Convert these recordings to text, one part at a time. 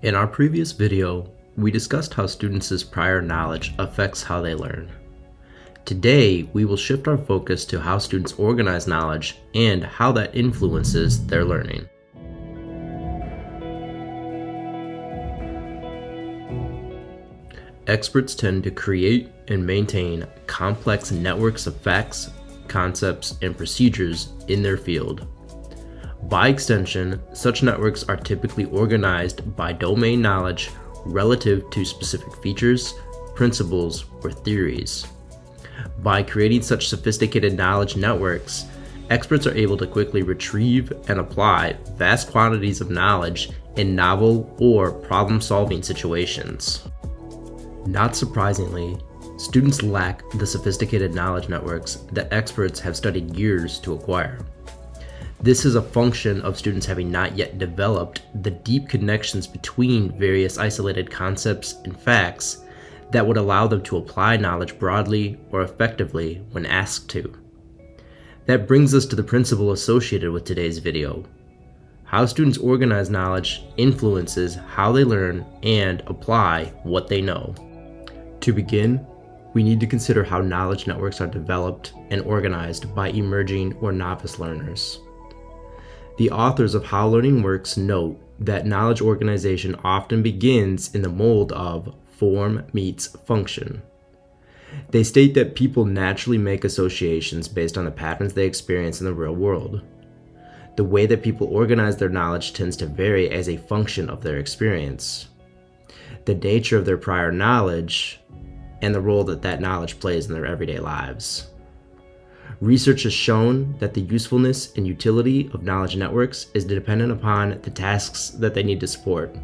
In our previous video, we discussed how students' prior knowledge affects how they learn. Today, we will shift our focus to how students organize knowledge and how that influences their learning. Experts tend to create and maintain complex networks of facts, concepts, and procedures in their field. By extension, such networks are typically organized by domain knowledge relative to specific features, principles, or theories. By creating such sophisticated knowledge networks, experts are able to quickly retrieve and apply vast quantities of knowledge in novel or problem-solving situations. Not surprisingly, students lack the sophisticated knowledge networks that experts have studied years to acquire. This is a function of students having not yet developed the deep connections between various isolated concepts and facts that would allow them to apply knowledge broadly or effectively when asked to. That brings us to the principle associated with today's video. How students organize knowledge influences how they learn and apply what they know. To begin, we need to consider how knowledge networks are developed and organized by emerging or novice learners. The authors of How Learning Works note that knowledge organization often begins in the mold of form meets function. They state that people naturally make associations based on the patterns they experience in the real world. The way that people organize their knowledge tends to vary as a function of their experience, the nature of their prior knowledge, and the role that that knowledge plays in their everyday lives. Research has shown that the usefulness and utility of knowledge networks is dependent upon the tasks that they need to support.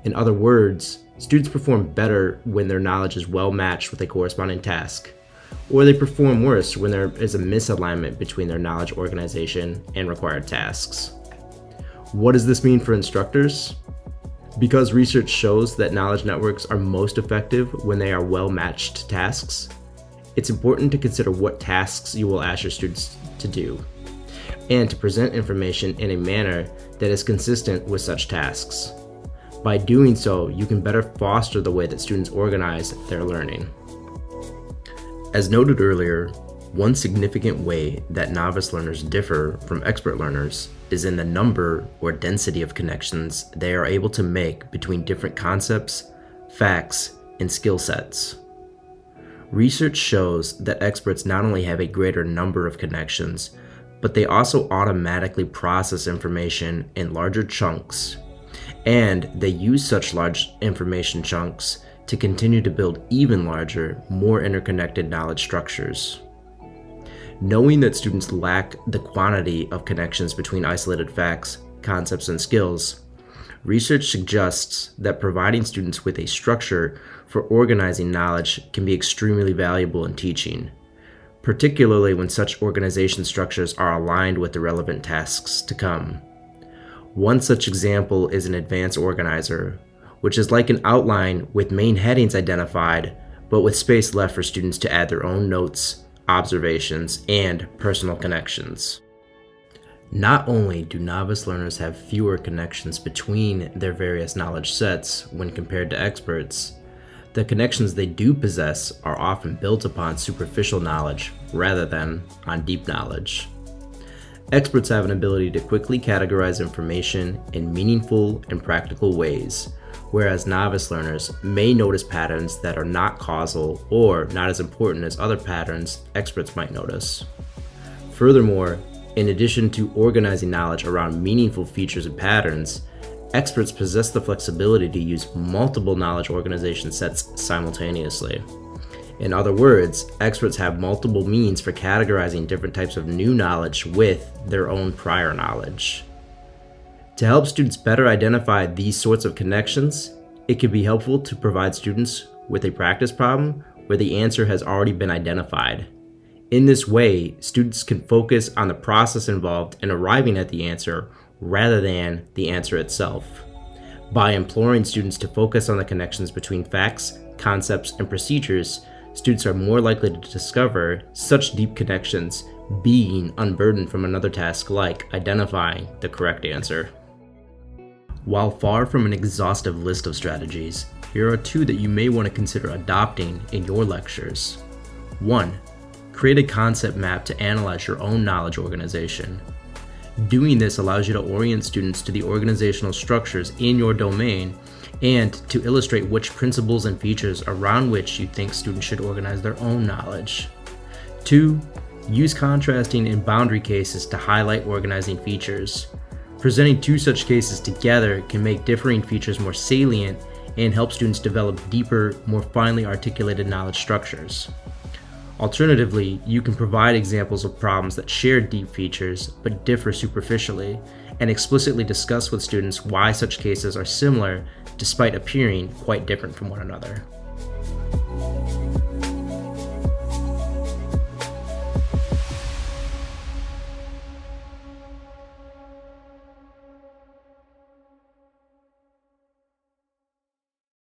In other words, students perform better when their knowledge is well matched with a corresponding task, or they perform worse when there is a misalignment between their knowledge organization and required tasks. What does this mean for instructors? Because research shows that knowledge networks are most effective when they are well-matched tasks, it's important to consider what tasks you will ask your students to do, and to present information in a manner that is consistent with such tasks. By doing so, you can better foster the way that students organize their learning. As noted earlier, one significant way that novice learners differ from expert learners is in the number or density of connections they are able to make between different concepts, facts, and skill sets. Research shows that experts not only have a greater number of connections, but they also automatically process information in larger chunks, and they use such large information chunks to continue to build even larger, more interconnected knowledge structures. Knowing that students lack the quantity of connections between isolated facts, concepts, and skills, research suggests that providing students with a structure for organizing knowledge can be extremely valuable in teaching, particularly when such organization structures are aligned with the relevant tasks to come. One such example is an advanced organizer, which is like an outline with main headings identified, but with space left for students to add their own notes, observations, and personal connections. Not only do novice learners have fewer connections between their various knowledge sets when compared to experts, the connections they do possess are often built upon superficial knowledge rather than on deep knowledge. Experts have an ability to quickly categorize information in meaningful and practical ways, whereas novice learners may notice patterns that are not causal or not as important as other patterns experts might notice. Furthermore, in addition to organizing knowledge around meaningful features and patterns, experts possess the flexibility to use multiple knowledge organization sets simultaneously. In other words, experts have multiple means for categorizing different types of new knowledge with their own prior knowledge. To help students better identify these sorts of connections, it can be helpful to provide students with a practice problem where the answer has already been identified. In this way, students can focus on the process involved in arriving at the answer rather than the answer itself. By imploring students to focus on the connections between facts, concepts, and procedures, students are more likely to discover such deep connections, being unburdened from another task like identifying the correct answer. While far from an exhaustive list of strategies, here are two that you may want to consider adopting in your lectures. 1. Create a concept map to analyze your own knowledge organization. Doing this allows you to orient students to the organizational structures in your domain and to illustrate which principles and features around which you think students should organize their own knowledge. 2. Use contrasting and boundary cases to highlight organizing features. Presenting two such cases together can make differing features more salient and help students develop deeper, more finely articulated knowledge structures. Alternatively, you can provide examples of problems that share deep features but differ superficially, and explicitly discuss with students why such cases are similar despite appearing quite different from one another.